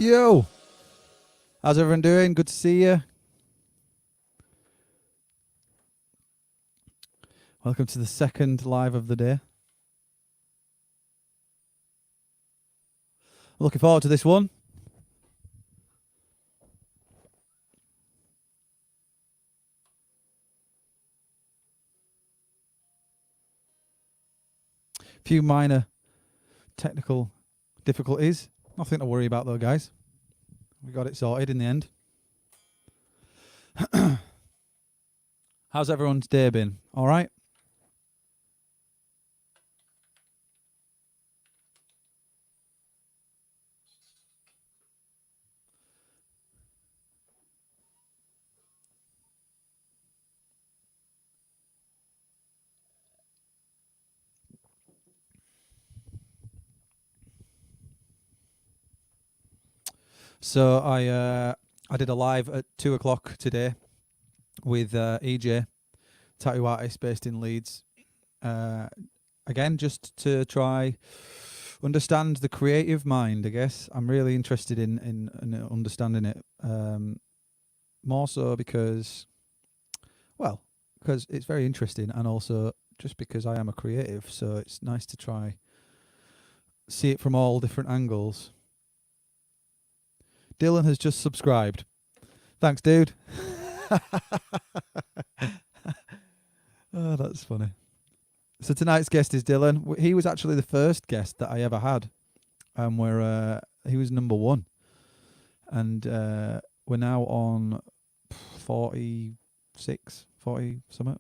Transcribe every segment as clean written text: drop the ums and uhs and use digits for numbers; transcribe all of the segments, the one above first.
Yo, how's everyone doing? Good to see you. Welcome to the second live of the day. Looking forward to this one. Few minor technical difficulties. Nothing to worry about though, guys. We got it sorted in the end. How's everyone's day been? All right? So I did a live at 2:00 today with EJ, tattoo artist based in Leeds. Again, just to try understand the creative mind. I guess I'm really interested in understanding it. More so because it's very interesting, and also just because I am a creative. So it's nice to try see it from all different angles. Dylan has just subscribed. Thanks, dude. Oh, that's funny. So tonight's guest is Dylan. He was actually the first guest that I ever had, and he was number one, and we're now on 46, 40 something.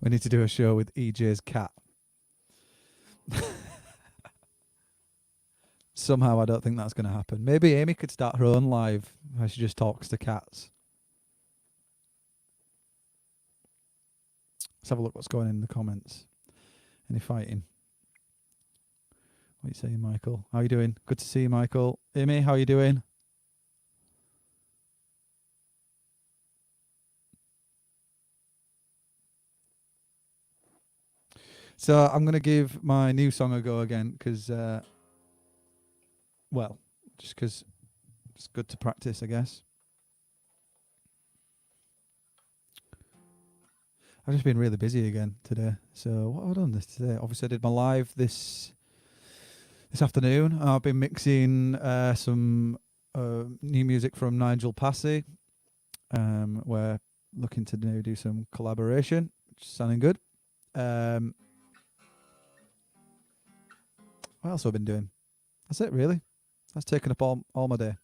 We need to do a show with EJ's cat. Somehow I don't think that's going to happen. Maybe Amy could start her own live where she just talks to cats. Let's have a look what's going on in the comments. Any fighting? What are you saying, Michael? How are you doing? Good to see you, Michael. Amy, how are you doing? So I'm going to give my new song a go again because, just because it's good to practice, I guess. I've just been really busy again today. So what have I done this today? Obviously, I did my live this afternoon. I've been mixing some new music from Nigel Passy. We're looking to do some collaboration, which is sounding good. What else have I been doing? That's it, really. That's taken up all my day.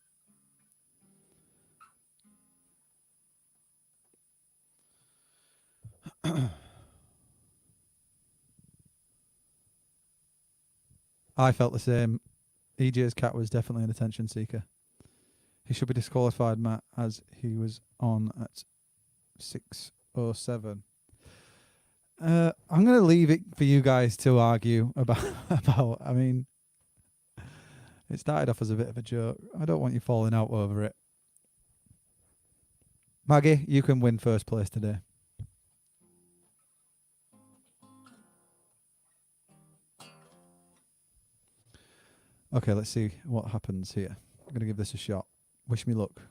I felt the same. EJ's cat was definitely an attention seeker. He should be disqualified, Matt, as he was on at 6:07. I'm going to leave it for you guys to argue about. I mean, it started off as a bit of a joke. I don't want you falling out over it. Maggie, you can win first place today. Okay, let's see what happens here. I'm going to give this a shot. Wish me luck.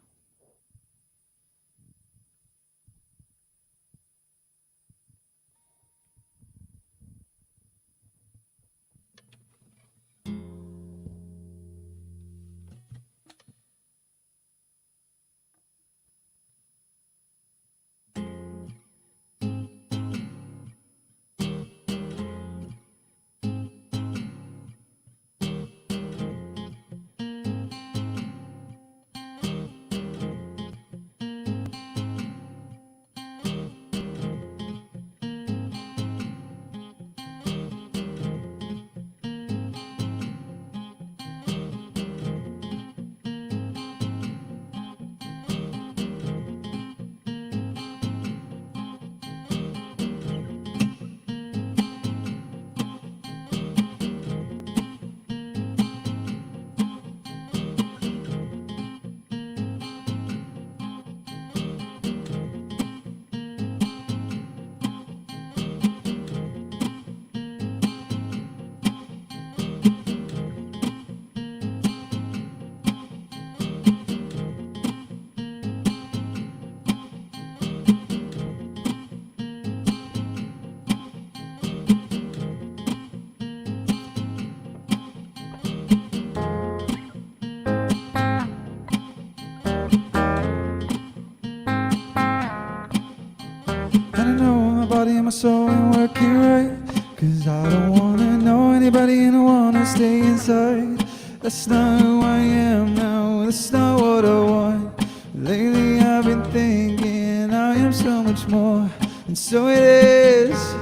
wanna stay inside. That's not who I am now, that's not what I want. Lately I've been thinking I am so much more, and so it is.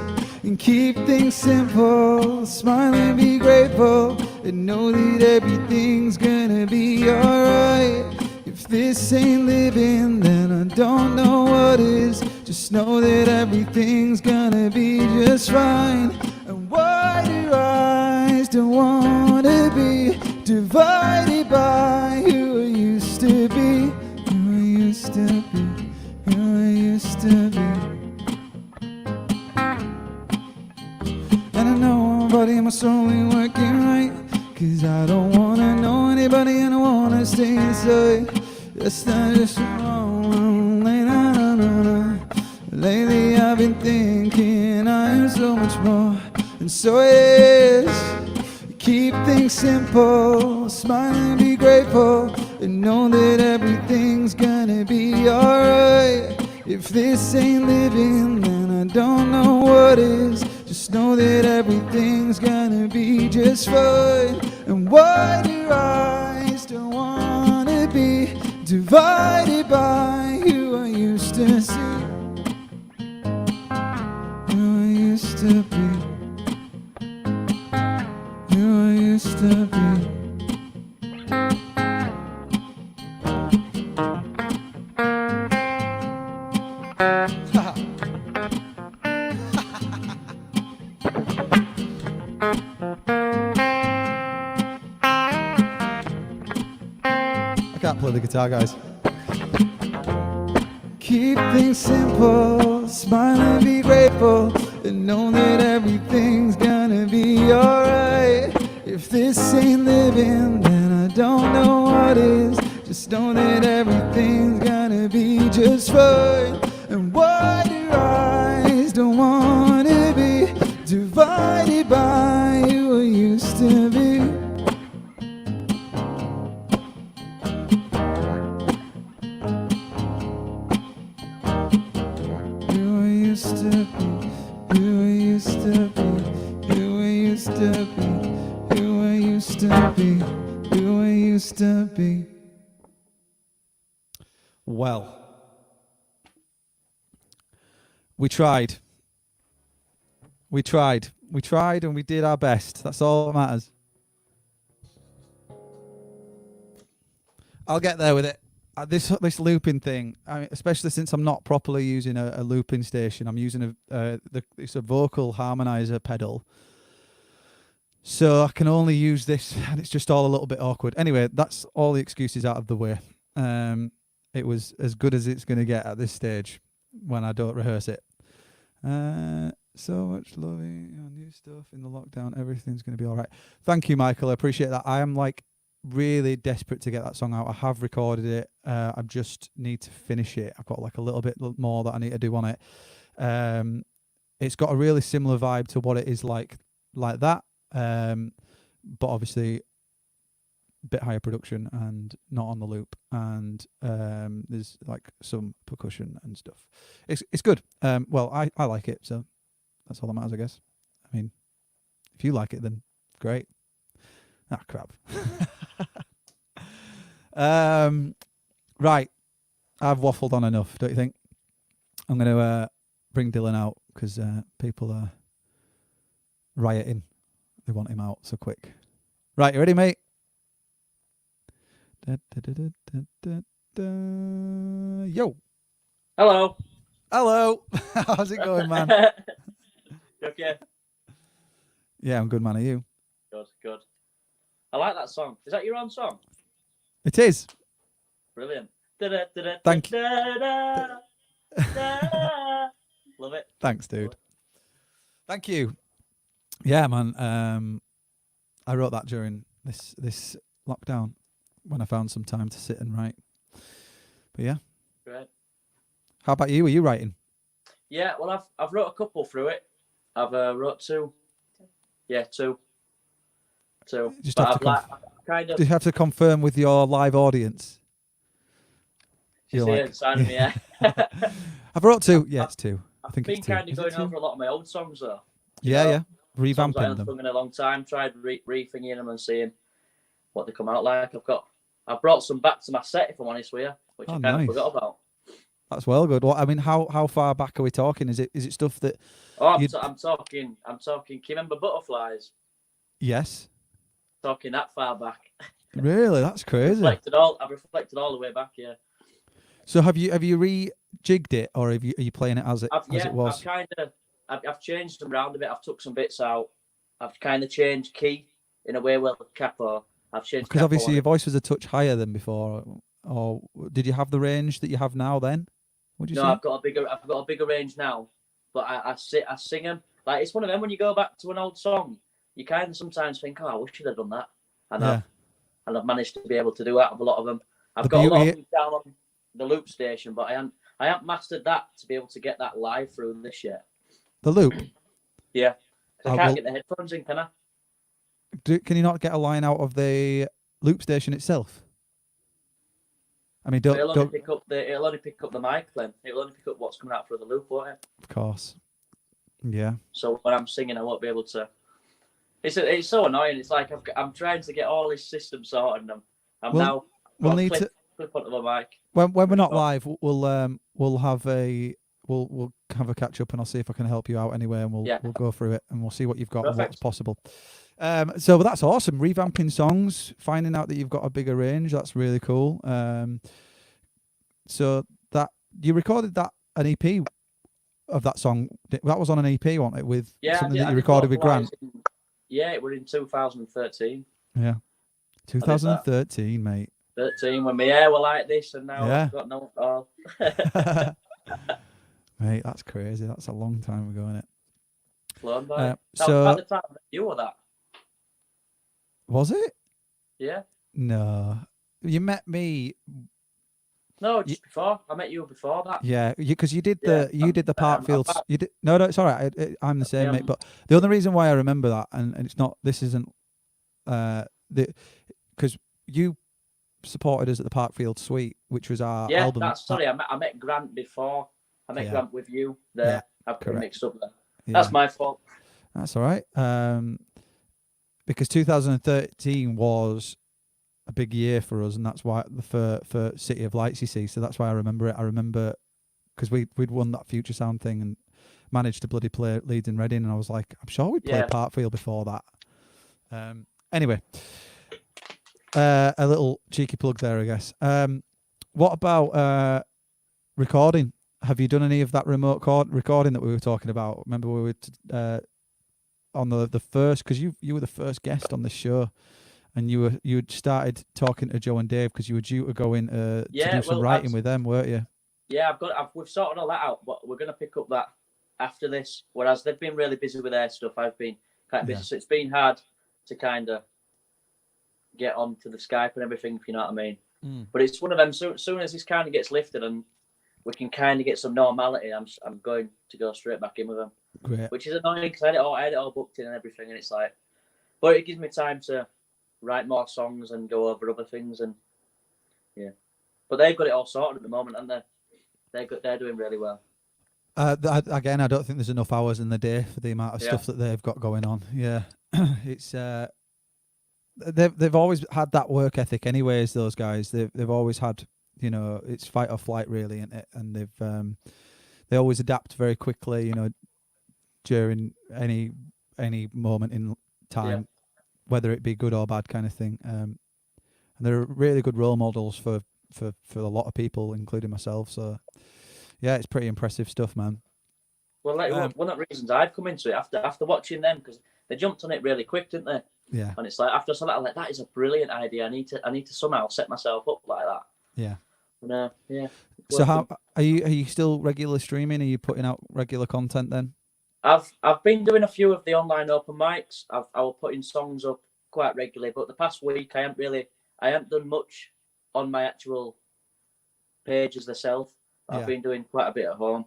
And keep things simple, smile and be grateful, and know that everything's gonna be alright. If this ain't living, then I don't know what is. Just know that everything's gonna be just fine. And why do I still wanna be divided by who I used to be? Who I used to be, who I used to be. And I know my body and my soul ain't working right, 'cause I don't wanna know anybody and I wanna stay inside. That's not just wrong. Lately I've been thinking I am so much more, and so it is. Keep things simple, smile and be grateful, and know that everything's gonna be alright. If this ain't living, then I don't know what is. Just know that everything's gonna be just fine. And why do I still wanna be divided by who I used to see? Who I used to be, who I used to be. I can't play the guitar, guys. Keep things simple, smile and be grateful, and know that everything's gonna be alright. If this ain't living, then I don't know what is. Just know that everything's gonna be just fine. And why do I still wanna be divided by who I used to be? Who I used to be, who I used to be, who I used to be, who I used to be, who I used to be. Well, we tried. We tried. We tried and we did our best. That's all that matters. I'll get there with it. This looping thing, I mean, especially since I'm not properly using a looping station, I'm using it's a vocal harmonizer pedal. So I can only use this, and it's just all a little bit awkward. Anyway, that's all the excuses out of the way. It was as good as it's going to get at this stage when I don't rehearse it. So much loving your new stuff in the lockdown. Everything's going to be all right. Thank you, Michael. I appreciate that. I am really desperate to get that song out. I have recorded it. I just need to finish it. I've got a little bit more that I need to do on it. It's got a really similar vibe to what it is like that. But obviously a bit higher production and not on the loop, and there's some percussion and stuff. It's good. Well, I like it, so that's all that matters, I guess. I mean, if you like it, then great. Ah, crap. Right, I've waffled on enough, don't you think? I'm going to bring Dylan out because people are rioting. They want him out so quick. Right, you ready, mate? Yo. Hello. Hello. How's it going, man? Okay. Yeah, I'm good, man. Are you? Good. I like that song. Is that your own song? It is. Brilliant. Thank you. Love it. Thanks, dude. Thank you. Yeah, man. I wrote that during this lockdown when I found some time to sit and write. But yeah. Great. How about you? Are you writing? Yeah, well, I've wrote a couple through it. I've wrote two. Yeah, two. Just but have to kind of. Do you have to confirm with your live audience? She's here signing me. Yeah. I've wrote two. Yeah, it's two. I think I've it's been two. kind of going over a lot of my old songs though. Yeah. songs that I Revamping haven't them. sung in a long time. Tried re-thinking them and seeing what they come out like. I've brought some back to my set, if I'm honest with you, which I kind of forgot about. That's well good. What I mean, how far back are we talking? Is it stuff that? Oh, I'm talking. Can you remember Butterflies? Yes. Talking that far back. Really, that's crazy. I've reflected all the way back. Yeah. So have you rejigged it, or are you playing it as it was? I've changed them around a bit. I've took some bits out. I've kind of changed key in a way. Well, capo. I've changed because obviously your voice was a touch higher than before. Or did you have the range that you have now? Then, would you say? No, I've got a bigger range now. But I sing them like it's one of them. When you go back to an old song, you kind of sometimes think, "Oh, I wish I'd have done that," and I've managed to be able to do that with a lot of them. I've got a lot of them down on the loop station, but I haven't mastered that to be able to get that live through this yet. The loop? Yeah. I can't get the headphones in, can I? Can you not get a line out of the loop station itself? I mean, it'll only pick up the mic then. It'll only pick up what's coming out through the loop, won't it? Of course. Yeah. So when I'm singing, I won't be able to. It's so annoying. It's like I'm trying to get all this system sorted, and we'll need to clip onto the mic. When we're not live, we'll have a catch up, and I'll see if I can help you out anyway, and we'll go through it, and we'll see what you've got and what's possible. So that's awesome. Revamping songs, finding out that you've got a bigger range. That's really cool. So that you recorded an EP of that song. That was on an EP, wasn't it? With something that you recorded with Grant. It was in 2013. Yeah, 2013, mate. 13 when my hair were like this, and now I've got no all. Mate, that's crazy. That's a long time ago, isn't it? Flown by. So at the time you were that. Was it? Yeah. No, you met me. No, just before. I met you before that. Yeah, because you did the Parkfields. You did no, it's all right. I'm the same, mate. But the only reason why I remember that, and it's not, this isn't, because you supported us at the Parkfield Suite, which was our album. I met Grant before. I met Grant with you there. I've got mixed up there. Yeah. That's my fault. That's all right. Because 2013 was a big year for us, and that's why for City of Lights, you see. So that's why I remember it. I remember because we'd won that Future Sound thing and managed to bloody play Leeds and Reading, and I was like, I'm sure we'd played Parkfield before that. Anyway, a little cheeky plug there, I guess. What about recording? Have you done any of that remote recording that we were talking about? Remember we were on the first, because you were the first guest on the show, and you had started talking to Joe and Dave because you were due to go in to do some writing with them, weren't you? Yeah, we've sorted all that out, but we're going to pick up that after this. Whereas they've been really busy with their stuff, I've been kind of busy, so it's been hard to kind of get onto the Skype and everything, if you know what I mean. But it's one of them. So soon as this kind of gets lifted and we can kind of get some normality, I'm going to go straight back in with them. Great. Which is annoying because I had it all booked in and everything, and it's like, but it gives me time to write more songs and go over other things, and but they've got it all sorted at the moment, and they're doing really well. Again, I don't think there's enough hours in the day for the amount of stuff that they've got going on. Yeah, it's they've always had that work ethic, anyways. Those guys, they've always had, it's fight or flight really, and they always adapt very quickly, during any moment in time, whether it be good or bad kind of thing. And they're really good role models for a lot of people, including myself. So yeah, it's pretty impressive stuff, man. Well, one of the reasons I've come into it after watching them, because they jumped on it really quick, didn't they? Yeah. And it's like after something, I'm like, that is a brilliant idea. I need to somehow set myself up like that. Yeah. And, So how are you still regularly streaming? Are you putting out regular content then? I've been doing a few of the online open mics. I will put in songs up quite regularly, but the past week I haven't done much on my actual pages themselves. I've been doing quite a bit at home.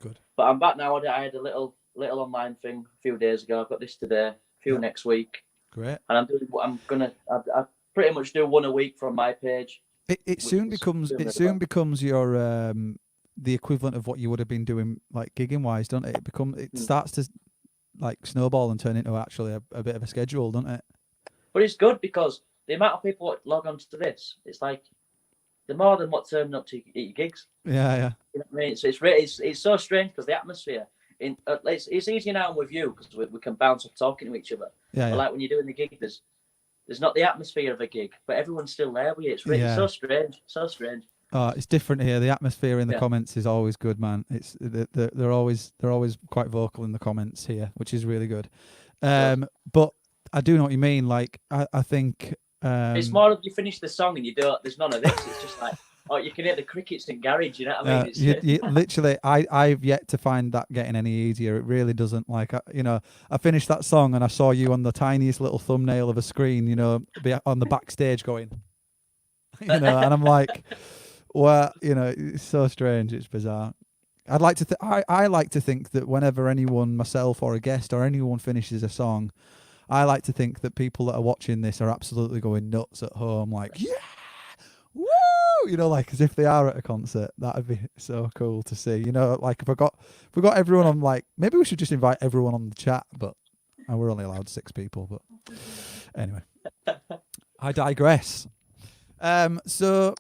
Good. But I'm back now. I had a little online thing a few days ago. I've got this today, a few next week. Great. And I pretty much do one a week from my page. It soon becomes your the equivalent of what you would have been doing like gigging wise, don't it? It starts to like snowball and turn into actually a bit of a schedule, doesn't it? But it's good because the amount of people that log on to this, it's like the more than what turning up to your gigs. Yeah, yeah. You know what I mean? So it's so strange because the atmosphere it's easier now with you because we can bounce off talking to each other. Yeah, but like when you're doing the gig, there's not the atmosphere of a gig, but everyone's still there with you. It's really so strange, so strange. Oh, it's different here. The atmosphere in the comments is always good, man. It's they're always quite vocal in the comments here, which is really good. But I do know what you mean. Like I think it's more of you finish the song and you don't. There's none of this. It's just like you can hear the crickets in garage. You know what I mean? You literally, I've yet to find that getting any easier. It really doesn't. Like I finished that song and I saw you on the tiniest little thumbnail of a screen. On the backstage going. And I'm like. Well, it's so strange. It's bizarre. I'd like to. I like to think that whenever anyone, myself or a guest or anyone finishes a song, I like to think that people that are watching this are absolutely going nuts at home, like yeah, woo, like as if they are at a concert. That'd be so cool to see. Like if we got everyone on, like maybe we should just invite everyone on the chat, but we're only allowed 6 people. But anyway, I digress. So.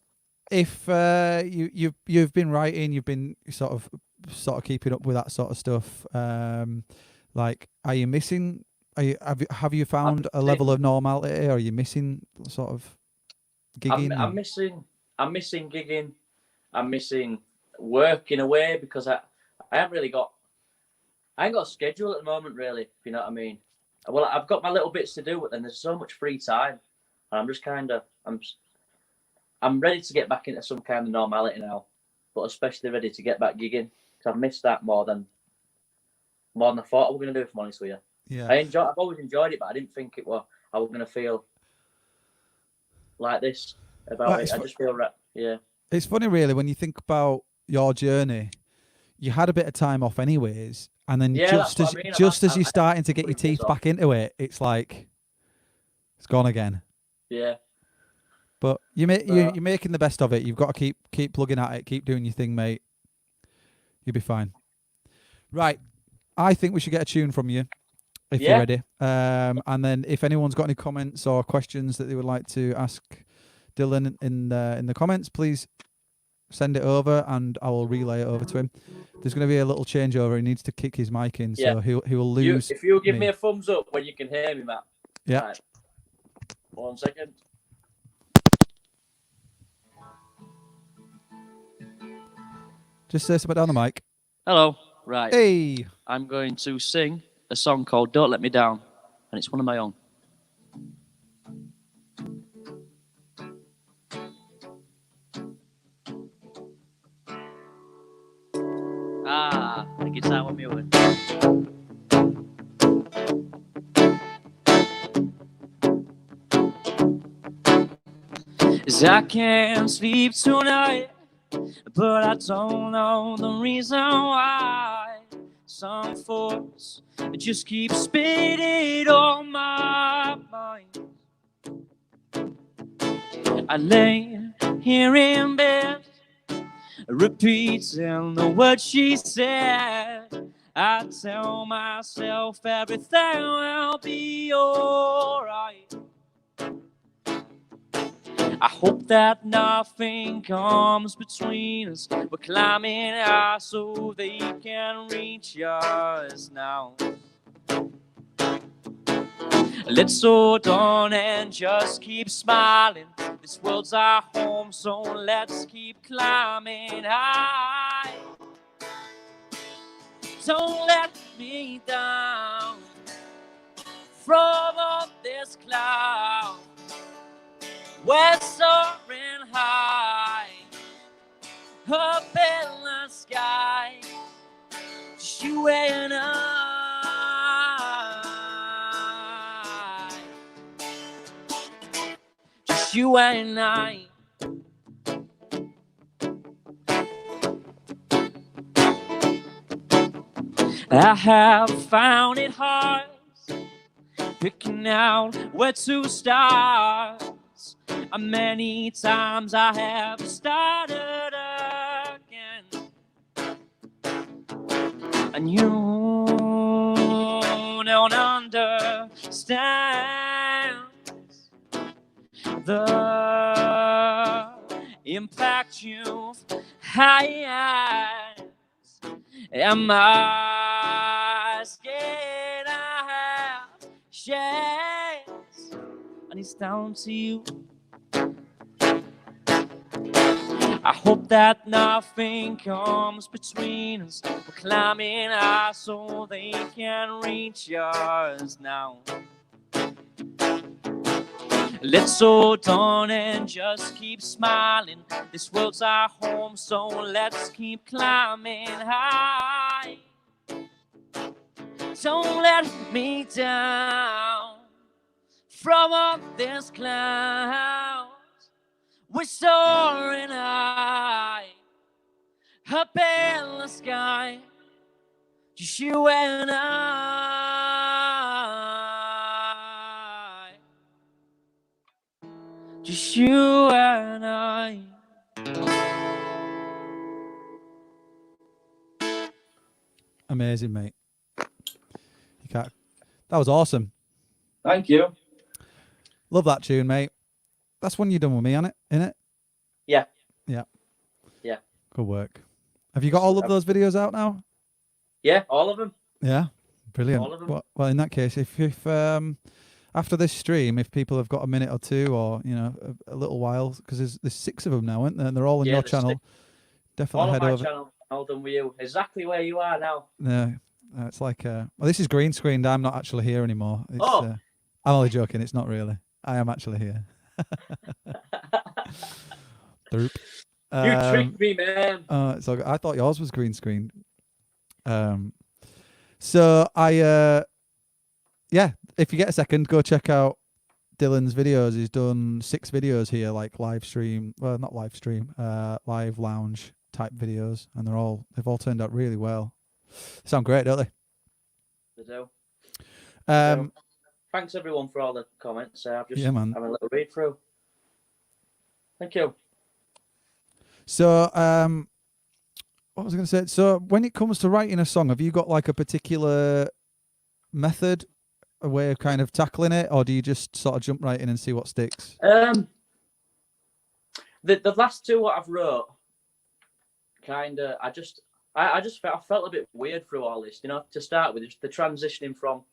If you've been writing, you've been sort of keeping up with that sort of stuff. Like, are you missing? Have you found a level of normality? Or are you missing sort of gigging? I'm missing gigging. I'm missing work in a way because I ain't got a schedule at the moment, really. If you know what I mean. Well, I've got my little bits to do, but then there's so much free time, and I'm just I'm ready to get back into some kind of normality now, but especially ready to get back gigging because I've missed that more than I thought I was going to do. If I'm honest with you, yeah, I've always enjoyed it, but I didn't think I was going to feel like this about it. I just feel right. Yeah, it's funny, really, when you think about your journey. You had a bit of time off, anyways, and then just as you're starting to get your teeth back into it, it's like it's gone again. Yeah. But you're making the best of it. You've got to keep plugging at it. Keep doing your thing, mate. You'll be fine. Right. I think we should get a tune from you if you're ready. And then if anyone's got any comments or questions that they would like to ask Dylan in the comments, please send it over and I will relay it over to him. There's going to be a little changeover. He needs to kick his mic in, so he will lose. If you'll give me a thumbs up when you can hear me, Matt. Yeah. Right. 1 second. Just say something down the mic. Hello. Right. Hey. I'm going to sing a song called Don't Let Me Down, and it's one of my own. The guitar with me with. 'Cause I can't sleep tonight, but I don't know the reason why. Some force just keeps spinning on my mind. I lay here in bed, repeating the words she said. I tell myself everything will be alright. I hope that nothing comes between us. We're climbing high so they can reach us now. Let's hold on and just keep smiling. This world's our home, so let's keep climbing high. Don't let me down from up this cloud. We're soaring high up in the sky, just you and I, just you and I. I have found it hard picking out where to start. Many times I have started again, and you understands the impact you've had. Am I scared I have chance? And it's down to you. I hope that nothing comes between us. We're climbing high so they can reach us now. Let's hold on and just keep smiling. This world's our home, so let's keep climbing high. Don't let me down from all this clouds. We're soaring high up in the sky, just you and I, just you and I. Amazing, mate. You can't. That was awesome. Thank you. Love that tune, mate. That's one you done with me on it, innit? Yeah. Yeah. Yeah. Good work. Have you got all of those videos out now? Yeah, all of them. Yeah. Brilliant. All of them. Well, in that case, if after this stream, if people have got a minute or two, or a little while, because there's 6 of them now, aren't there? And they're all on your channel. 6. Definitely all head on my over. channel. All done with you. Exactly where you are now. Yeah. It's like well, this is green screened. I'm not actually here anymore. It's, I'm only joking. It's not really. I am actually here. Derp. You tricked me, man. So I thought yours was green screened. So I if you get a second, go check out Dylan's videos. He's done 6 videos here, like live stream, well, not live stream, live lounge type videos, and they've all turned out really well. They sound great, don't they? They do. Thanks everyone for all the comments. I've just man. having a little read through. Thank you. So what was I going to say? So when it comes to writing a song, have you got like a particular method, a way of kind of tackling it, or do you just sort of jump right in and see what sticks? The last 2 what I've wrote, kind of, I felt a bit weird through all this. To start with, just the transitioning from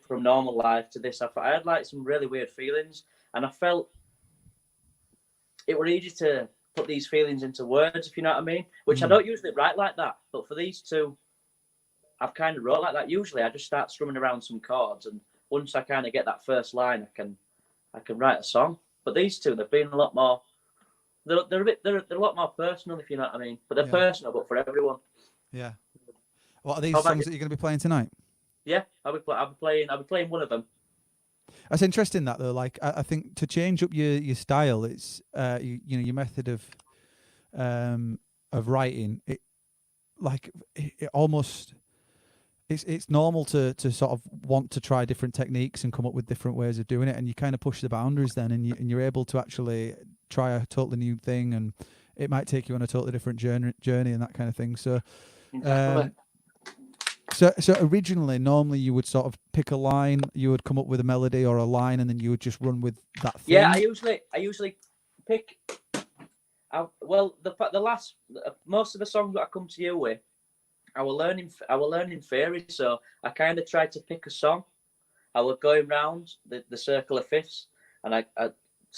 normal life to this, I had like some really weird feelings, and I felt it were easy to put these feelings into words, if you know what I mean. Which I don't usually write like that, but for these 2, I've kind of wrote like that. Usually, I just start strumming around some chords, and once I kind of get that first line, I can write a song. But these 2, they've been a lot more. They're a lot more personal, if you know what I mean. But they're personal, but for everyone. Yeah. What are these songs that you're going to be playing tonight? Yeah, I'll be playing one of them. That's interesting, that though. Like, I think to change up your style, it's your method of writing. It almost it's normal to sort of want to try different techniques and come up with different ways of doing it, and you kind of push the boundaries then, and you're able to actually try a totally new thing, and it might take you on a totally different journey and that kind of thing. So. Exactly. So originally, normally you would sort of pick a line, you would come up with a melody or a line, and then you would just run with that thing. Yeah, I usually pick. The last most of the songs that I come to you with, I were learning theory, so I kind of tried to pick a song. I was going round the circle of fifths, and I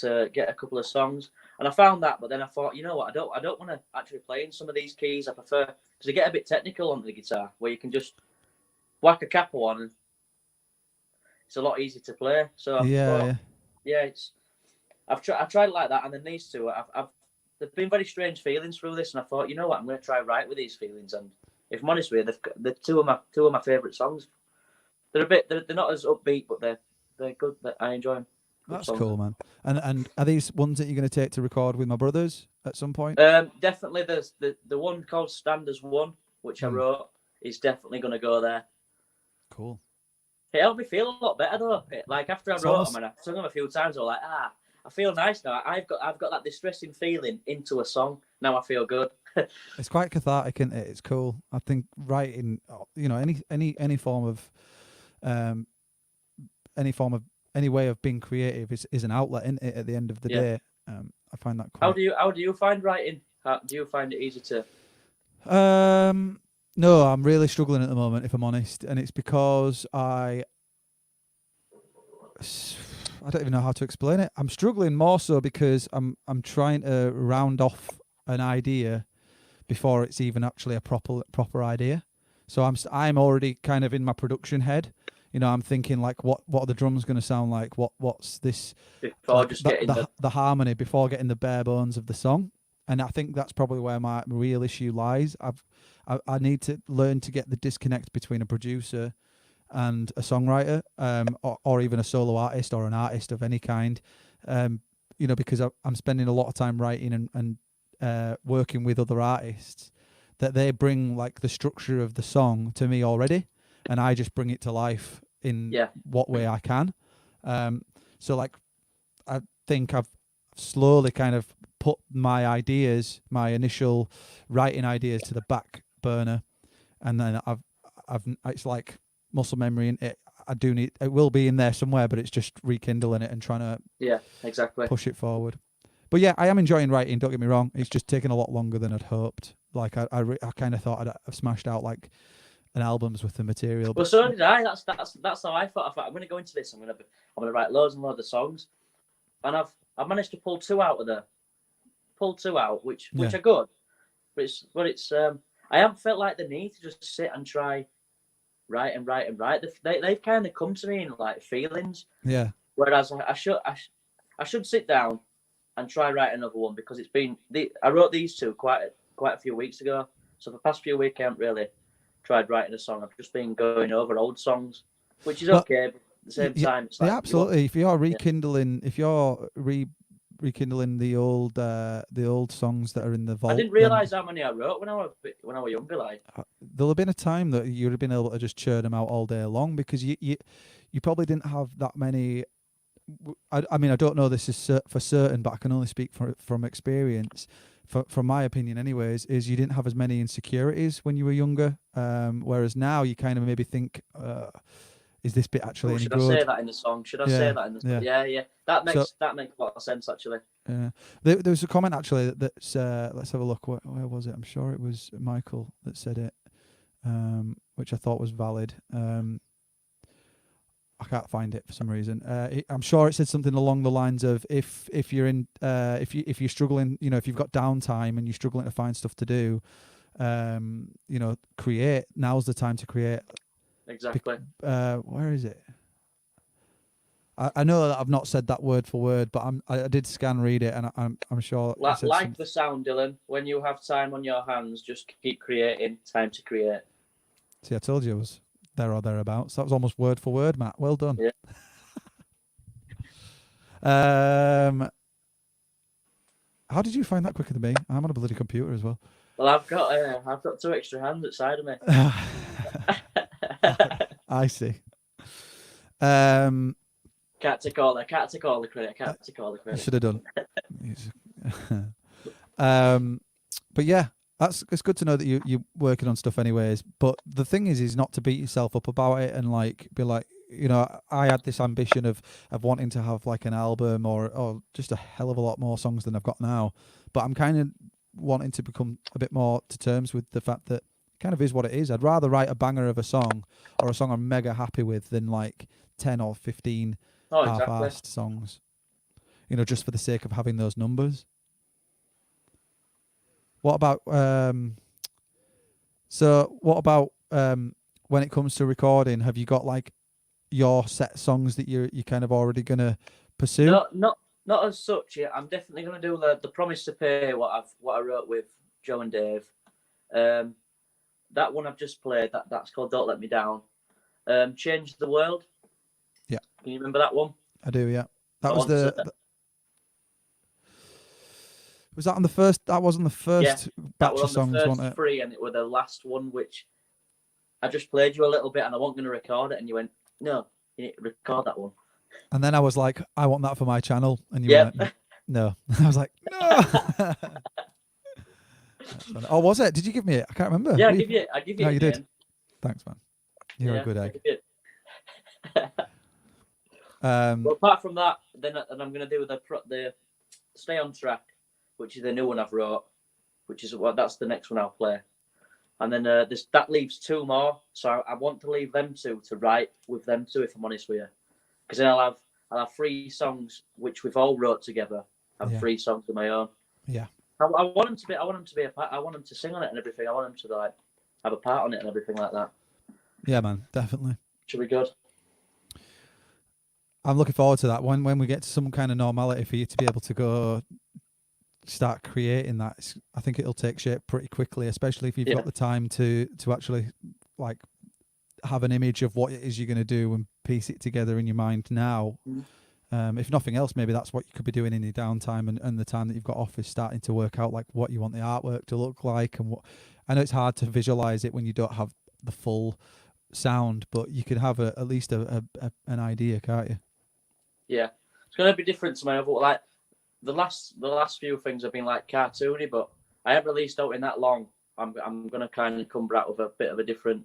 to get a couple of songs, and I found that. But then I thought, you know what, I don't want to actually play in some of these keys. I prefer, because they get a bit technical on the guitar, where you can just whack a capo on, and it's a lot easier to play. So I've tried it like that, and then these 2, there've been very strange feelings through this, and I thought, you know what, I'm going to try right with these feelings. And if I'm honest with you, they're 2 of my favourite songs. They're not as upbeat, but they're good. I enjoy them. That's cool, man. And are these ones that you're going to take to record with my brothers at some point? Definitely. There's the one called Stand As One, which I wrote, is definitely going to go there. Cool. It helped me feel a lot better though. Like after I wrote them and I've sung them a few times, I was like, I feel nice now. I've got that distressing feeling into a song. Now I feel good. It's quite cathartic, isn't it? It's cool. I think writing, any form of any way of being creative is an outlet in it at the end of the day. I find that quite. How do you find writing? Do you find it easy to? No, I'm really struggling at the moment, if I'm honest, and it's because I don't even know how to explain it. I'm struggling more so because I'm trying to round off an idea before it's even actually a proper idea. So I'm already kind of in my production head. You know, I'm thinking like, what are the drums going to sound like? What's this? Before like just getting the harmony before getting the bare bones of the song. And I think that's probably where my real issue lies. I need to learn to get the disconnect between a producer and a songwriter, or even a solo artist or an artist of any kind. You know, because I'm spending a lot of time writing and working with other artists, that they bring like the structure of the song to me already, and I just bring it to life in what way I can. So like, I think I've slowly kind of put my initial writing ideas to the back burner, and then it's like muscle memory, and it will be in there somewhere, but it's just rekindling it and trying to push it forward. But yeah, I am enjoying writing, don't get me wrong. It's just taking a lot longer than I'd hoped. Like I kind of thought I'd smashed out like an album's worth of material. Well, so did I. That's how I thought. I'm going to go into this. I'm going to write loads and loads of songs, and I've managed to pull two out, which are good. But it's I haven't felt like the need to just sit and try write. They've kind of come to me in like feelings. Yeah. Whereas I should sit down and try write another one, because I wrote these two quite a few weeks ago. So for the past few weeks I haven't really tried writing a song. I've just been going over old songs, which is okay, but at the same time it's like, absolutely. If you're rekindling, rekindling the old songs that are in the vault. I didn't realise how many I wrote when I was younger. Like, there'll have been a time that you'd have been able to just churn them out all day long, because you probably didn't have that many. I mean, I don't know this is for certain, but I can only speak from experience. From my opinion, anyways, is you didn't have as many insecurities when you were younger. Whereas now you kind of maybe think, is this bit actually any good? Should I say that in the song? Should I say that in the song? Yeah. That makes a lot of sense, actually. Yeah. There was a comment actually that's let's have a look. Where was it? I'm sure it was Michael that said it, which I thought was valid. I can't find it for some reason. I'm sure it said something along the lines of if you're in if you're struggling, you know, if you've got downtime and you're struggling to find stuff to do, you know, create. Now's the time to create. Exactly. Where is it? I know that I've not said that word for word, but I did scan read it, and I'm sure. Like the sound, Dylan. When you have time on your hands, just keep creating. Time to create. See, I told you it was there or thereabouts. That was almost word for word, Matt. Well done. Yeah. How did you find that quicker than me? I'm on a bloody computer as well. Well, I've got two extra hands outside of me. I see. Can't take all the credit. I should have done. But yeah, it's good to know that you're working on stuff anyways. But the thing is not to beat yourself up about it and like be like, you know, I had this ambition of wanting to have like an album or just a hell of a lot more songs than I've got now. But I'm kind of wanting to become a bit more to terms with the fact that it kind of is what it is. I'd rather write a banger of a song or a song I'm mega happy with than like 10 or 15 half-assed songs. You know, just for the sake of having those numbers. What about when it comes to recording, have you got like your set songs that you're kind of already gonna pursue? No, not as such yet. I'm definitely gonna do the Promise to Pay, what I wrote with Joe and Dave. That one I've just played, that's called Don't Let Me Down. Change the World. Yeah. Can you remember that one? I do, yeah. Was that on the first? That wasn't the first batch of songs, wasn't it? Three, and it was the last one, which I just played you a little bit, and I wasn't going to record it, and you went, "No, you need to record that one." And then I was like, "I want that for my channel," and you went, "No." I was like, "No." Oh, was it? Did you give me it? I can't remember. Yeah, I give you it. No, you did. Thanks, man. You're a good egg. Well, apart from that, then and I'm going to do the Stay on Track, which is the new one I've wrote, which is that's the next one I'll play. And then that leaves 2 more, so I want to leave them 2 to write with them 2, if I'm honest with you, because then I'll have 3 songs which we've all wrote together, and 3 songs of my own. Yeah. I want them to be. I want them to be a part. I want them to sing on it and everything. I want them to like have a part on it and everything like that. Yeah, man, definitely. Should be good. I'm looking forward to that when we get to some kind of normality for you to be able to go start creating that. I think it'll take shape pretty quickly, especially if you've got the time to actually like have an image of what it is you're going to do and piece it together in your mind now. If nothing else, maybe that's what you could be doing in your downtime and the time that you've got off is starting to work out like what you want the artwork to look like. And what I know it's hard to visualize it when you don't have the full sound, but you could have at least an idea, can't you? Yeah, it's going to be different to my other. Like the last few things have been like cartoony, but I haven't released out in that long. I'm going to kind of come back with a bit of a different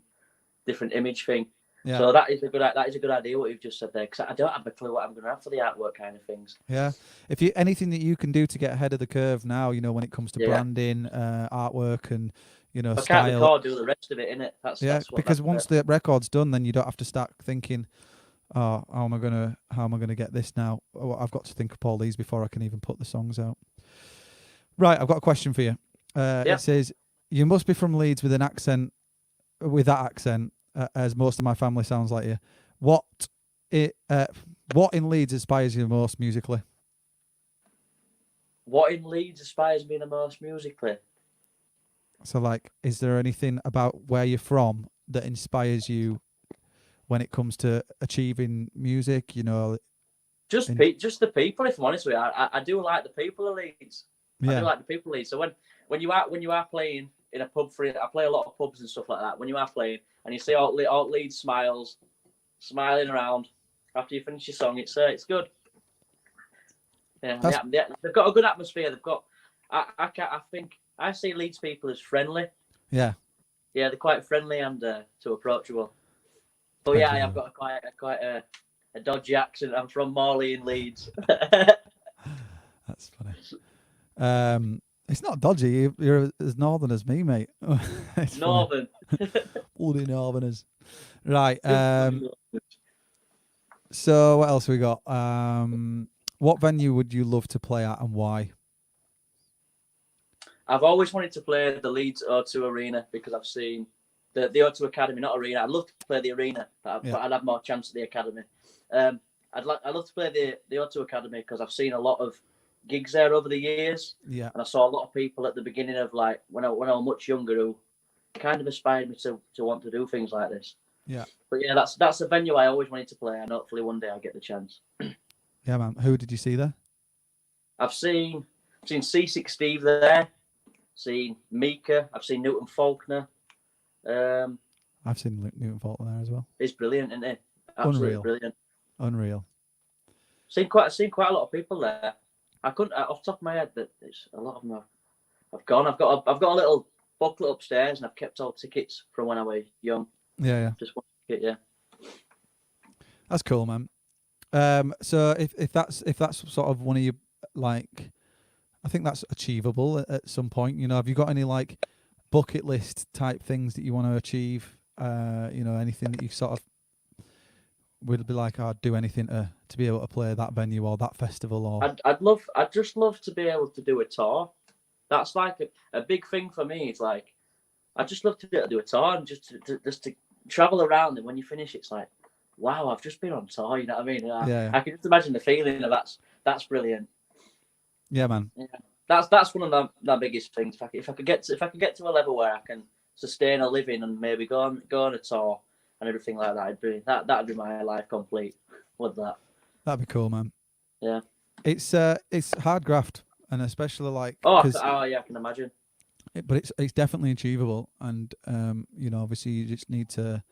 image thing. Yeah. So that is a good idea what you've just said there, because I don't have a clue what I'm going to have for the artwork kind of things. Yeah, if you anything that you can do to get ahead of the curve now, you know, when it comes to branding, artwork, and I style. Can't record, do the rest of it, innit? That's because once the record's done, then you don't have to start thinking, oh, how am I gonna get this now? Oh, I've got to think up all these before I can even put the songs out. Right, I've got a question for you. It says you must be from Leeds with that accent. As most of my family sounds like you. What in Leeds inspires you the most musically? What in Leeds inspires me the most musically? So, like, is there anything about where you're from that inspires you when it comes to achieving music? You know, just the people. If I'm honest with you, I do like the people of Leeds. Yeah. I do like the people of Leeds. So when you are playing in a pub I play a lot of pubs and stuff like that. When you are playing and you see all Leeds smiling around after you finish your song, it's good. Yeah, they've got a good atmosphere. They've got. I think I see Leeds people as friendly. Yeah. Yeah, they're quite friendly and too approachable. But yeah, I've got quite a dodgy accent. I'm from Morley in Leeds. That's funny. It's not dodgy. You're as northern as me, mate. Northern. Bloody northerners. Right. So what else we got? What venue would you love to play at and why? I've always wanted to play the Leeds O2 Arena because I've seen the O2 Academy, not Arena. I'd love to play the Arena, but I'd have more chance at the Academy. I'd love to play the O2 Academy because I've seen a lot of gigs there over the years. Yeah. And I saw a lot of people at the beginning of like when I was much younger who kind of inspired me to want to do things like this. Yeah. But yeah, that's a venue I always wanted to play, and hopefully one day I'll get the chance. Yeah, man. Who did you see there? I've seen C6 Steve there, seen Mika, I've seen Newton Faulkner. I've seen Newton Faulkner there as well. He's brilliant, isn't he? Absolutely brilliant. Unreal. Seen quite a lot of people there. I couldn't off the top of my head that it's a lot of them have gone. I've got a little booklet upstairs, and I've kept all tickets from when I was young. Yeah. Just one ticket, yeah. That's cool, man. So if that's sort of one of your like, I think that's achievable at some point. You know, have you got any like bucket list type things that you want to achieve? You know, anything that you sort of would be like, I'd do anything to be able to play that venue or that festival, or I'd just love to be able to do a tour. That's like a big thing for me. It's like I'd just love to be able to do a tour and just to travel around, and when you finish, it's like, wow, I've just been on tour. You know what I mean? Yeah. I can just imagine the feeling of that's brilliant. Yeah, man. Yeah. That's one of the biggest things. If I could get to a level where I can sustain a living and maybe go on a tour and everything like that, that'd be my life complete. With that. That'd be cool, man. Yeah. It's hard graft, and especially like yeah, I can imagine. But it's definitely achievable, and you know, obviously you just need to,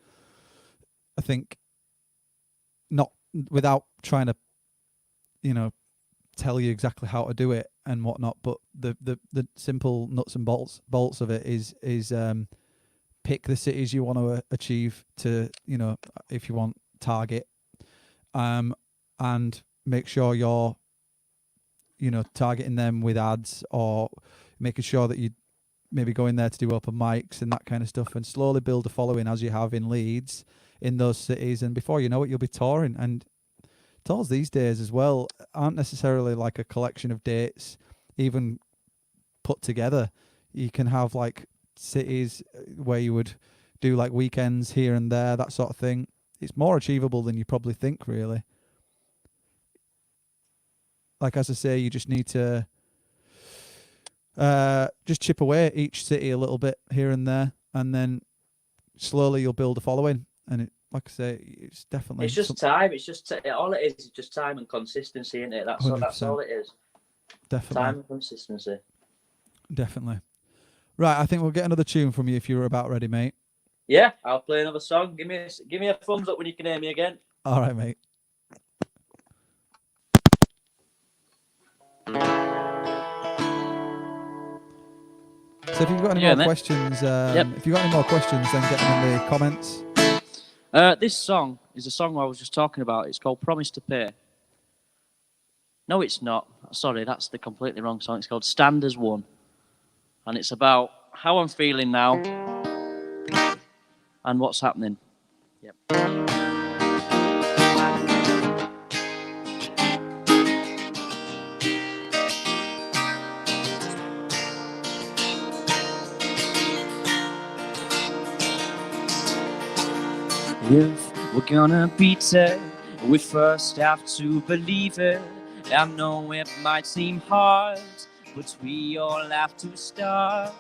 I think, not without trying to, you know, tell you exactly how to do it and whatnot, but the simple nuts and bolts of it is pick the cities you want to achieve to, you know, if you want target, and make sure you're, targeting them with ads, or making sure that you maybe go in there to do open mics and that kind of stuff, and slowly build a following as you have in Leeds, in those cities, and before you know it, you'll be touring. And tours these days as well aren't necessarily like a collection of dates, even put together. You can have like cities where you would do like weekends here and there, that sort of thing. It's more achievable than you probably think, really. Like, as I say, you just need to just chip away at each city a little bit here and there, and then slowly you'll build a following. And it, like I say, it's definitely... It's just time. It's just all it is just time and consistency, isn't it? That's all it is. Definitely. Time and consistency. Definitely. Right, I think we'll get another tune from you if you're about ready, mate. Yeah, I'll play another song. Give me a thumbs up when you can hear me again. All right, mate. So if you've got any more questions, if you've got any more questions, then get them in the comments. This song is a song I was just talking about. It's called Promise to Pay. No, it's not. Sorry, that's the completely wrong song. It's called Stand as One. And it's about how I'm feeling now and what's happening. Yep. If we're gonna beat it, we first have to believe it. I know it might seem hard, but we all have to start.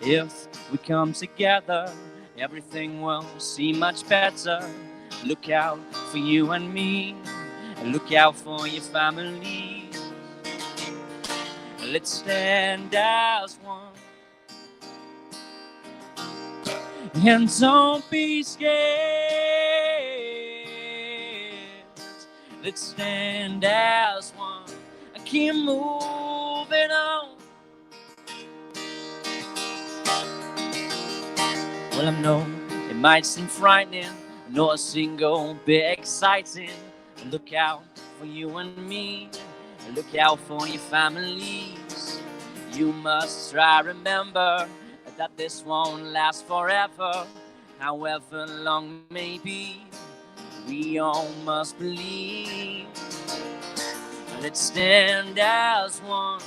If we come together, everything will seem much better. Look out for you and me, look out for your family. Let's stand as one. And don't be scared. Let's stand as one and keep moving on. Well, I know it might seem frightening, not a single bit exciting. Look out for you and me, look out for your families. You must try remember that this won't last forever, however long it may be. We all must believe. Let's stand as one.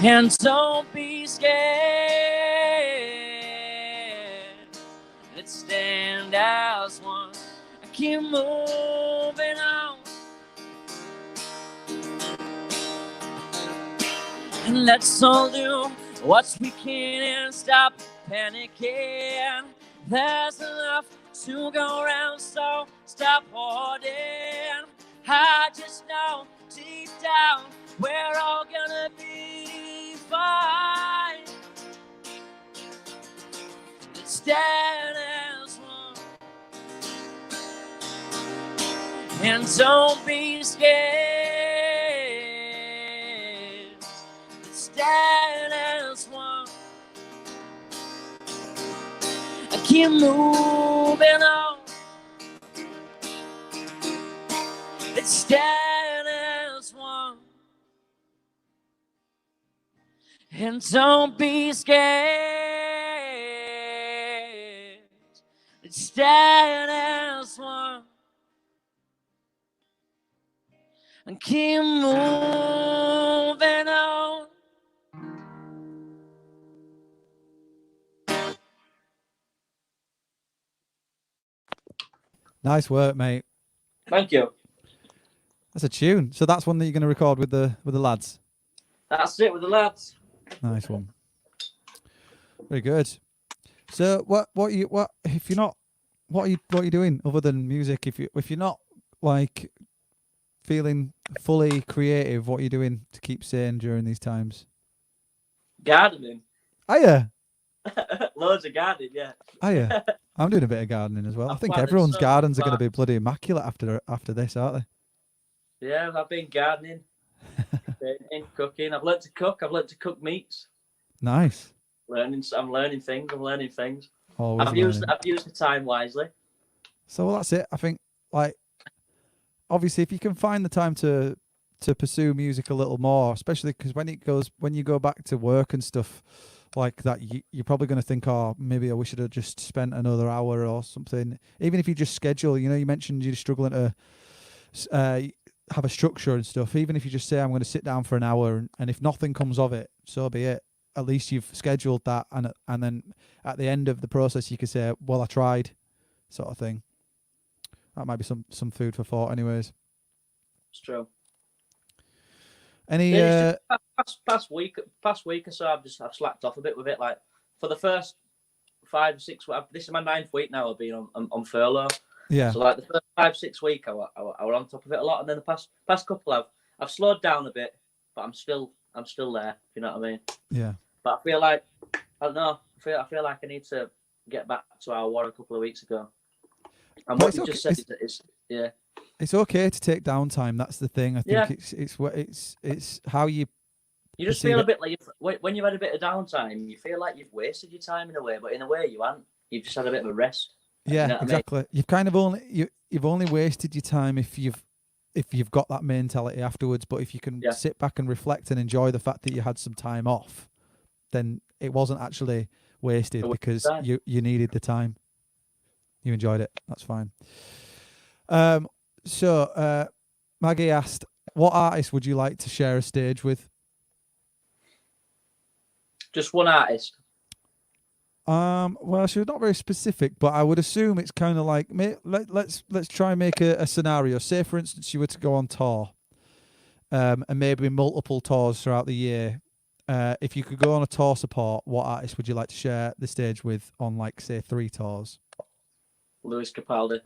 And don't be scared. Let's stand as one and keep moving on. And let's all do what we can and stop panicking. There's enough to go around, so stop hoarding. I just know deep down we're all gonna be fine. Let's stand as one. And don't be scared. Let's stand as one. Keep moving on. Let's stand as one. And don't be scared. Let's stand as one. And keep moving on. Nice work, mate. Thank you. That's a tune. So that's one that you're going to record with the lads. That's it with the lads. Nice one. Very good. So what if you're not, what are you doing other than music? If you're not like feeling fully creative, what are you doing to keep sane during these times? Gardening. Are you? Loads of gardening, yeah. Are you? I'm doing a bit of gardening as well. I think everyone's gardens are going to be bloody immaculate after this, aren't they? Yeah, I've been gardening, painting, cooking. I've learned to cook. I've learned to cook meats. Nice. I'm learning things. Always I've used the time wisely. So that's it. I think like, obviously, if you can find the time to pursue music a little more, especially because when you go back to work and stuff like that, you're probably going to think, oh, maybe I wish I'd have just spent another hour or something. Even if you just schedule, you know, you mentioned you're struggling to have a structure and stuff. Even if you just say, I'm going to sit down for an hour, and if nothing comes of it, so be it. At least you've scheduled that, and then at the end of the process, you can say, well, I tried, sort of thing. That might be some food for thought, anyways. It's true. Any past week or so, I've slacked off a bit with it. Like for the first 5 or 6 weeks, this is my 9th week now. I've been on furlough. Yeah. So like the first 5, 6 weeks, I was on top of it a lot, and then the past couple, I've slowed down a bit, but I'm still there. If you know what I mean? Yeah. But I feel like I don't know. I feel like I need to get back to how I was a couple of weeks ago. And what you just said is yeah. It's okay to take downtime. That's the thing. I think it's how you. You just feel a bit like when you've had a bit of downtime, you feel like you've wasted your time in a way, but in a way you haven't. You've just had a bit of a rest. Yeah, you know exactly. I mean? You've kind of you've only wasted your time if you've got that mentality afterwards. But if you can sit back and reflect and enjoy the fact that you had some time off, then it wasn't actually wasted because you needed the time. You enjoyed it. That's fine. So Maggie asked, what artist would you like to share a stage with? Just one artist. Well, she was not very specific, but I would assume it's kind of like let's try and make a scenario. Say, for instance, you were to go on tour, and maybe multiple tours throughout the year. If you could go on a tour support, what artist would you like to share the stage with on, like, say, 3 tours? Lewis Capaldi.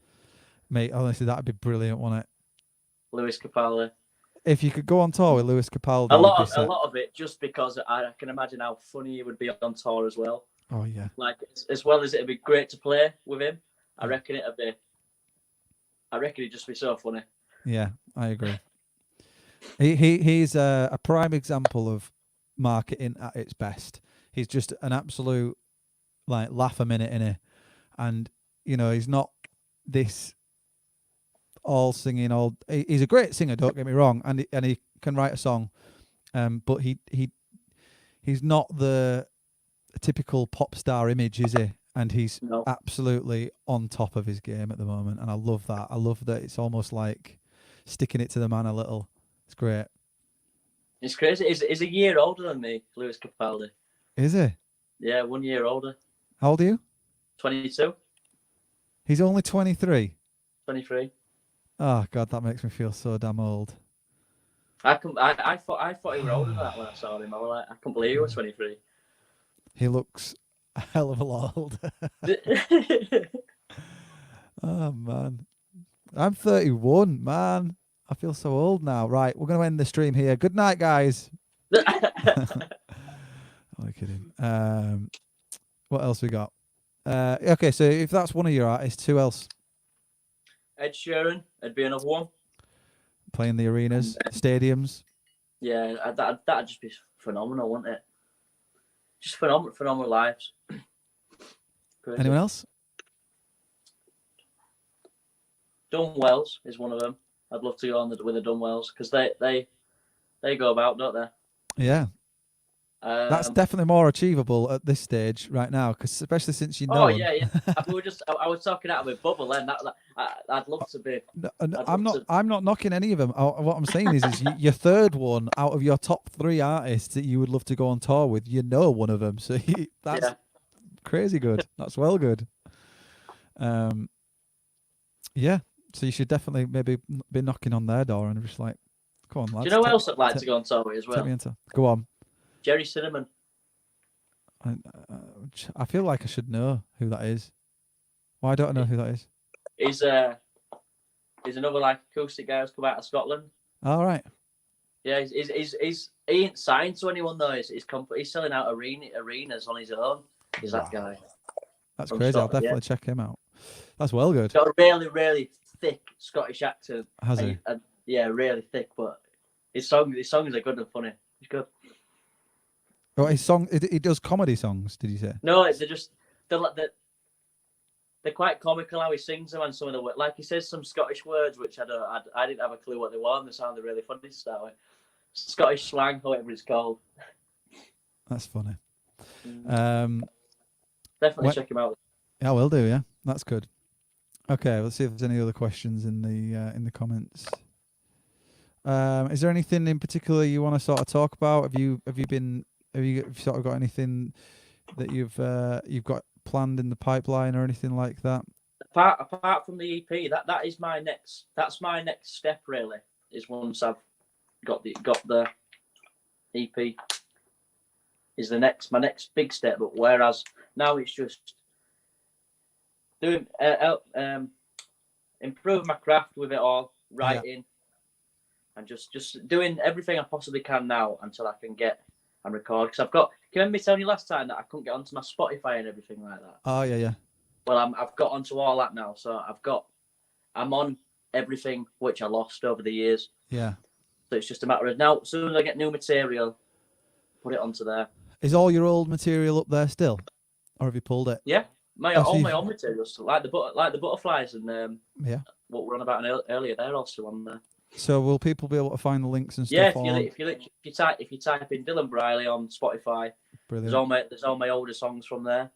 Mate, honestly, that'd be brilliant, wouldn't it? Lewis Capaldi. If you could go on tour with Lewis Capaldi, a lot of it, just because I can imagine how funny he would be on tour as well. Oh yeah. Like, as well as it'd be great to play with him, I reckon it'd just be so funny. Yeah, I agree. He's a prime example of marketing at its best. He's just an absolute, like, laugh a minute in it, and you know, he's not this all singing all. He's a great singer, don't get me wrong, and he can write a song, but he's not the typical pop star image, is he? And he's absolutely on top of his game at the moment, and I love that. I love that it's almost like sticking it to the man a little. It's great. It's crazy. He's a year older than me, Lewis Capaldi. Is he? Yeah, 1 year older. How old are you? 22. He's only 23. 23. Oh God, that makes me feel so damn old. I thought he was older than that when I saw him. I was like, I can't believe he was 23. He looks a hell of a lot older. Oh man, I'm 31. Man, I feel so old now. Right, we're going to end the stream here. Good night, guys. I'm kidding. What else we got? Okay, so if that's one of your artists, who else? Ed Sheeran would be another one. Playing the arenas, stadiums. Yeah, that'd just be phenomenal, wouldn't it? Just phenomenal lives. Crazy. Anyone else? Dunwells is one of them. I'd love to go on with the Dunwells because they go about, don't they? Yeah. That's definitely more achievable at this stage right now, because especially since you know. Oh yeah, yeah. I was talking out of a bubble then. I'd love to be. I'm not knocking any of them. What I'm saying is your third one out of your top 3 artists that you would love to go on tour with. You know one of them, so that's crazy good. That's well good. Yeah. So you should definitely maybe be knocking on their door and just like, come on, lads. Do you know what else I'd like to go on tour with as well? Take me into. Go on. Jerry Cinnamon. I feel like I should know who that is. Why don't I know who that is? He's another like acoustic guy who's come out of Scotland. All right. Yeah, he ain't signed to anyone though. He's selling out arenas on his own. He's that guy. That's crazy. Scotland, I'll definitely check him out. That's well good. He's got a really, really thick Scottish accent. Has he? Yeah, really thick. But his songs are good and funny. He's good. Oh, his song. He does comedy songs. Did you say? No, they're just they're quite comical how he sings them and some of the words. Like he says some Scottish words which I didn't have a clue what they were, and they sounded really funny to start with. Scottish slang, whatever it's called. That's funny. Definitely check him out. Yeah, I will do. Yeah, that's good. Okay, let's see if there's any other questions in the comments. Is there anything in particular you want to sort of talk about? Have you sort of got anything that you've got planned in the pipeline or anything like that? Apart from the EP, that is my next. That's my next step. Really, is once I've got the EP. Is my next big step. But whereas now it's just doing improve my craft with it all, writing, and just doing everything I possibly can now until I can get and record. Because I've got. Can you remember me telling you last time that I couldn't get onto my Spotify and everything like that? Oh yeah. Well, I've got onto all that now, so I'm on everything which I lost over the years. Yeah. So it's just a matter of now. As soon as I get new material, put it onto there. Is all your old material up there still, or have you pulled it? Yeah, all my old materials, like the butterflies and what we're on about earlier, they're also on there. So will people be able to find the links and stuff? Yeah, if you type in Dylan Brierley on Spotify, brilliant. There's all my older songs from there,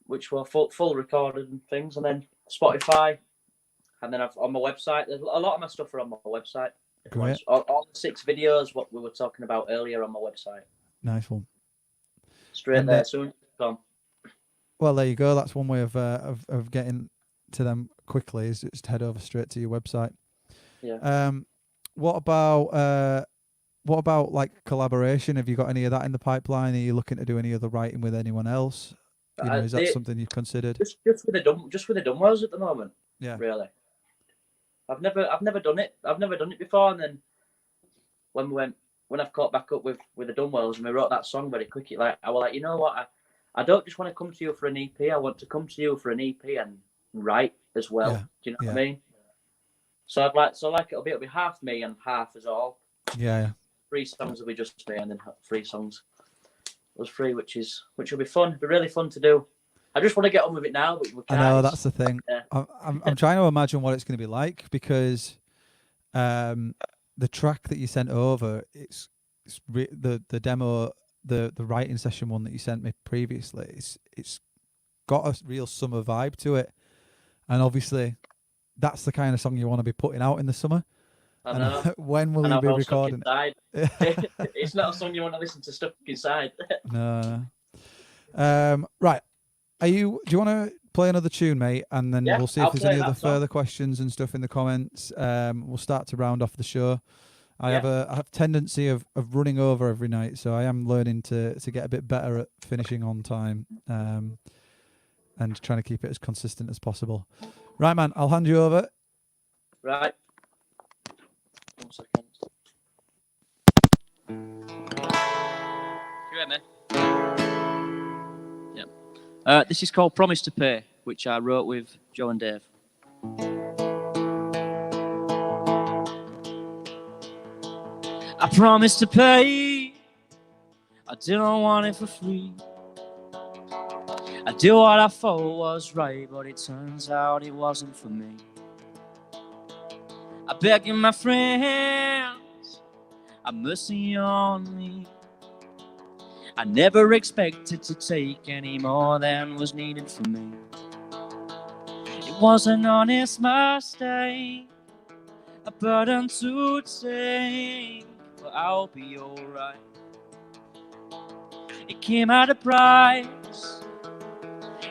which were full recorded and things, and then Spotify, and then on my website. There's a lot of my stuff are on my website. Great. All the 6 videos what we were talking about earlier on my website. Nice one. Straight there, soon come. Well, there you go. That's one way of getting to them quickly is just head over straight to your website. Yeah. What about like collaboration? Have you got any of that in the pipeline? Are you looking to do any other writing with anyone else? Is that something you've considered? Just with the Dunwells at the moment. Yeah. Really. I've never done it. I've never done it before, and then when I've caught back up with the Dunwells and we wrote that song very quickly, I was like, you know what? I don't just want to come to you for an EP. I want to come to you for an EP and write as well. Yeah. Do you know what I mean? So it'll be half me and half as all. Yeah. 3 songs will be just me, and then 3 songs was 3, which will be fun. It'll be really fun to do. I just want to get on with it now, but we can't. I know, that's the thing. Yeah. I'm trying to imagine what it's going to be like, because the track that you sent over, the demo, the writing session one that you sent me previously, it's got a real summer vibe to it, and obviously that's the kind of song you want to be putting out in the summer. I know. When will you be recording it? It's not a song you want to listen to stuck inside. No. Right. Do you want to play another tune, mate? And then we'll see if there's any other further questions and stuff in the comments. We'll start to round off the show. I have a tendency of running over every night, so I am learning to get a bit better at finishing on time, and trying to keep it as consistent as possible. Right, man, I'll hand you over. Right. 1 second. You hear me? Yeah. This is called Promise to Pay, which I wrote with Joe and Dave. I promised to pay. I didn't want it for free. I did what I thought was right, but it turns out it wasn't for me. I beg you, my friends, have mercy on me. I never expected to take any more than was needed for me. It was an honest mistake, a burden to take, but I'll be alright. It came at a price,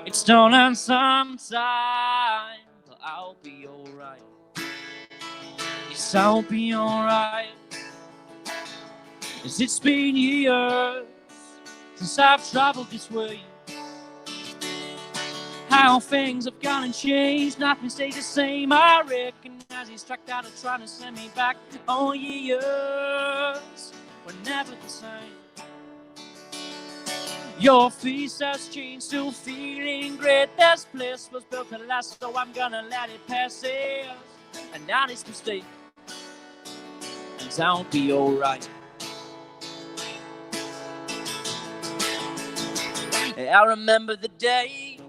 it's stolen some time, but I'll be alright. Yes, I'll be alright. As it's been years since I've traveled this way, how things have gone and changed, nothing stays the same. I recognize he's tracked out of trying to send me back. Oh, years were never the same. Your face has changed, still feeling great. This place was built to last, so I'm gonna let it pass. An honest mistake, and I'll be alright. I remember the day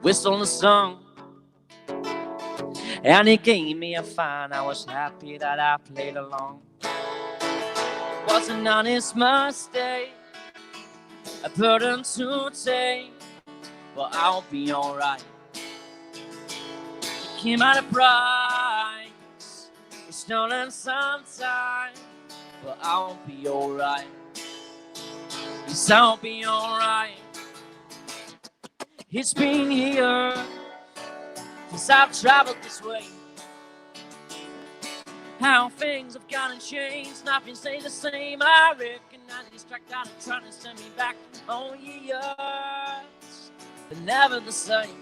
whistled a song. And he gave me a fine, I was happy that I played along. Was an honest mistake, a burden to take, but I'll be alright. It came out of pride, it's stolen sometime, but I'll be alright. Yes, I'll be alright. It's been years since I've traveled this way. How things have gone and changed, nothing stays the same. I recognize these track down and trying to send me back. Oh, years, but never the same.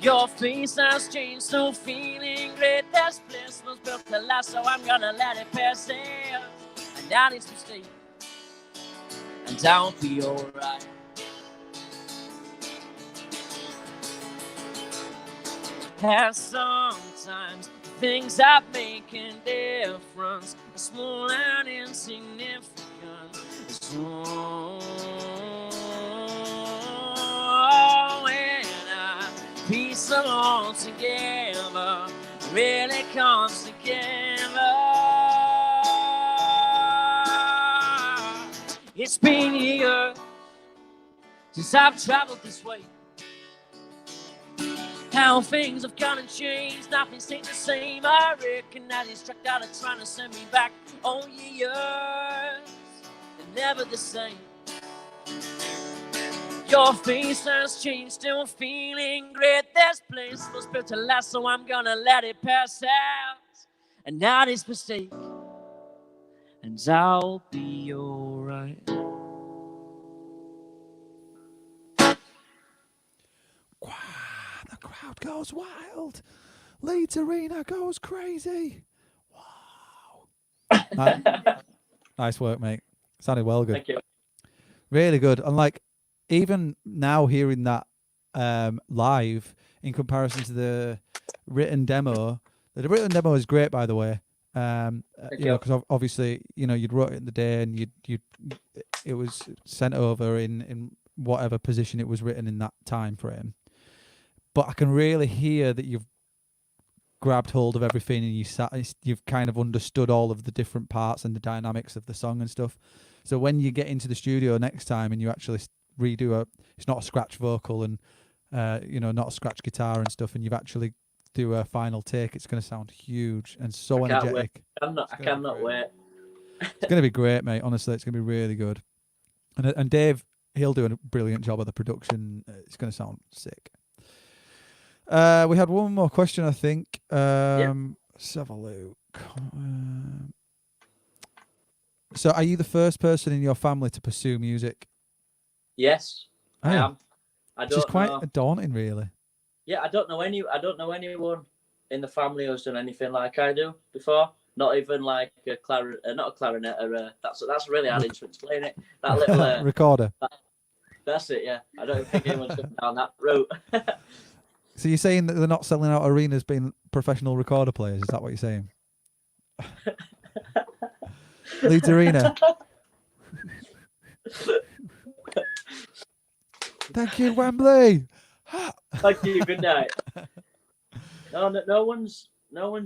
Your face has changed, so feeling great. This bliss was built to last, so I'm gonna let it pass. And that is mistake, and I'll be alright. And sometimes things that make a difference are small and insignificant. So when a piece of all together really comes together. It's been years since I've traveled this way. How things have gone and changed, nothing stayed the same. I recognize he's struck out and trying to send me back. Oh, years, they're never the same. Your face has changed, still feeling great. This place was built to last, so I'm gonna let it pass out. And that is mistake, and I'll be alright. The crowd goes wild. Leeds Arena goes crazy. Wow. Nice work, mate. Sounded well good. Thank you. Really good. And like, even now hearing that live in comparison to the written demo, the written demo is great, by the way. You know, because obviously, you know, you'd wrote it in the day and it was sent over in whatever position it was written in that time frame. But I can really hear that you've grabbed hold of everything and you've kind of understood all of the different parts and the dynamics of the song and stuff. So when you get into the studio next time and you actually redo it's not a scratch vocal and you know, not a scratch guitar and stuff, and you've actually do a final take, it's going to sound huge and so energetic. I cannot wait. It's going to be great, mate. Honestly, it's going to be really good. And Dave, he'll do a brilliant job of the production. It's going to sound sick. We had one more question, I think. Let's have a look. So, are you the first person in your family to pursue music? Yes, I am. Which is quite daunting, really. Yeah, I don't know anyone in the family who's done anything like I do before. Not even like a not a clarinet or that's really hard to explain it. That little recorder. That's it. Yeah, I don't think anyone's gone down that route. So you're saying that they're not selling out arenas being professional recorder players? Is that what you're saying? Leeds Arena. Thank you, Wembley. Thank you. Good night. No one's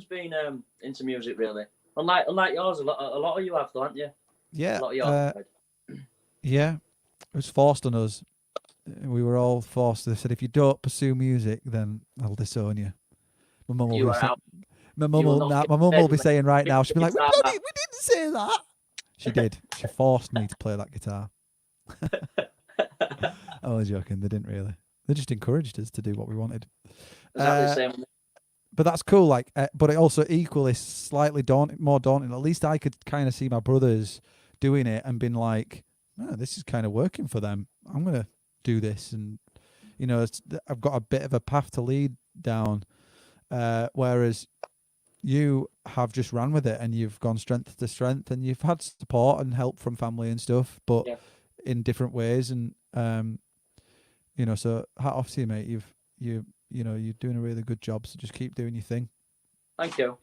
been into music really. Unlike yours, a lot of you have, haven't you? Yeah. A lot of yours. Yeah. It was forced on us. We were all forced. They said, if you don't pursue music, then I'll disown you. My mum will be saying right now, she'll be like, we didn't say that. She did. She forced me to play that guitar. I was joking. They didn't really. They just encouraged us to do what we wanted. Exactly the same. But that's cool. Like, but it also equally slightly more daunting. At least I could kind of see my brothers doing it and being like, oh, this is kind of working for them. I'm gonna do this, and you know, I've got a bit of a path to lead down. Whereas you have just ran with it, and you've gone strength to strength, and you've had support and help from family and stuff, but in different ways. And you know, so hat off to you, mate. You know, you're doing a really good job. So just keep doing your thing. Thank you.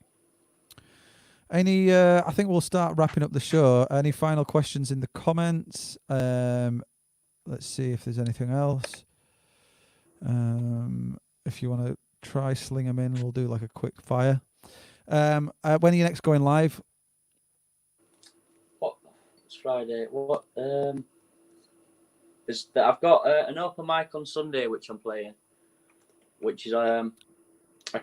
Any? I think we'll start wrapping up the show. Any final questions in the comments? Let's see if there's anything else. If you want to try sling them in, we'll do like a quick fire. When are you next going live? What? It's Friday. What? I've got an open mic on Sunday, which I'm playing. Which is I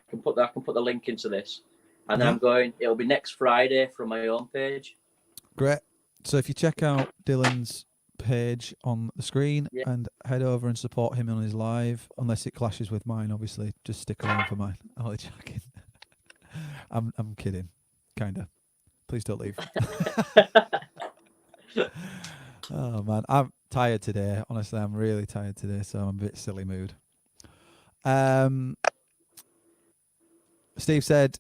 can put the link into this, and then I'm going. It'll be next Friday from my own page. Great. So if you check out Dylan's page on the screen and head over and support him on his live, unless it clashes with mine, obviously, just stick around for mine. I'm only joking. I'm kidding, kinda. Please don't leave. Oh man, I'm tired today. Honestly, I'm really tired today, so I'm a bit silly mood. Steve said,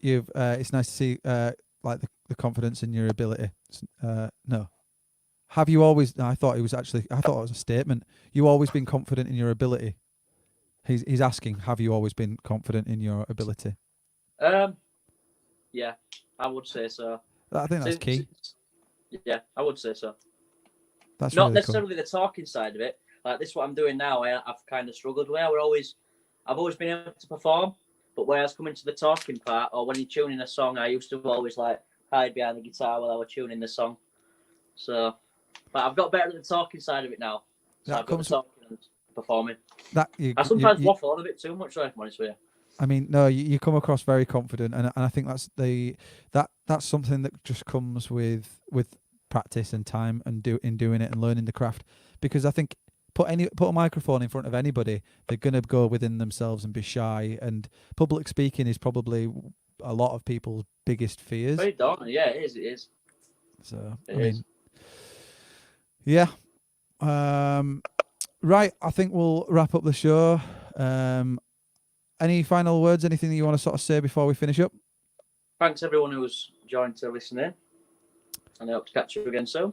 "You've. It's nice to see like the confidence in your ability." No. Have you always? No, I thought it was a statement. You always been confident in your ability. He's asking, have you always been confident in your ability? Yeah, I would say so. I think that's key. Yeah, I would say so. That's not really necessarily cool. the talking side of it. Like this, what I'm doing now, I've kind of struggled with. I've always been able to perform, but whereas coming to the talking part, or when you're tuning a song, I used to always like hide behind the guitar while I was tuning the song. So, but I've got better at the talking side of it now. So I've got the talking and performing. I sometimes waffle on a bit too much, if I'm honest with you. I mean, no, you come across very confident, and I think that's something that just comes with practice and time and doing it and learning the craft. Because I think put a microphone in front of anybody, they're gonna go within themselves and be shy. And public speaking is probably a lot of people's biggest fears. Very daunting, yeah, it is. So I mean, yeah. Right, I think we'll wrap up the show. Any final words? Anything that you want to sort of say before we finish up? Thanks everyone who's joined to listen in, and I hope to catch you again soon.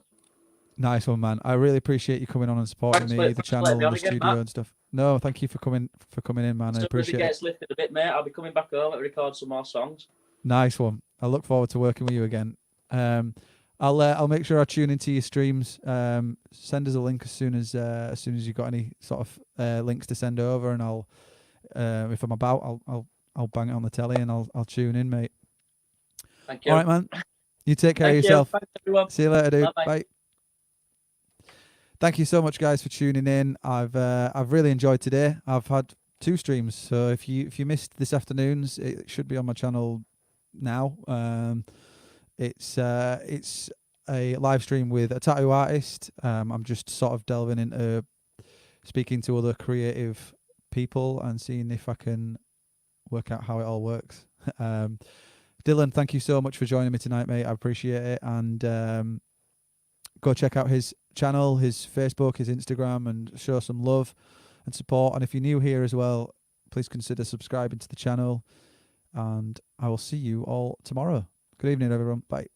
Nice one, man. I really appreciate you coming on and supporting me, the channel, the studio and stuff. No, thank you for coming in, man. I appreciate it. If it gets lifted a bit, mate, I'll be coming back home and record some more songs. Nice one. I look forward to working with you again. I'll make sure I tune into your streams. Send us a link as soon as you've got any sort of links to send over, and I'll if I'm about, I'll bang it on the telly and I'll tune in, mate. Thank you. All right, man. You take care of yourself. Thanks, everyone. See you later, dude. Bye-bye. Bye. Thank you so much, guys, for tuning in. I've really enjoyed today. I've had 2 streams, so if you missed this afternoon's, it should be on my channel now. It's a live stream with a tattoo artist. I'm just sort of delving into speaking to other creative people and seeing if I can work out how it all works. Dylan, thank you so much for joining me tonight, mate. I appreciate it. And go check out his channel, his Facebook, his Instagram, and show some love and support. And if you're new here as well, please consider subscribing to the channel. And I will see you all tomorrow. Good evening, everyone. Bye.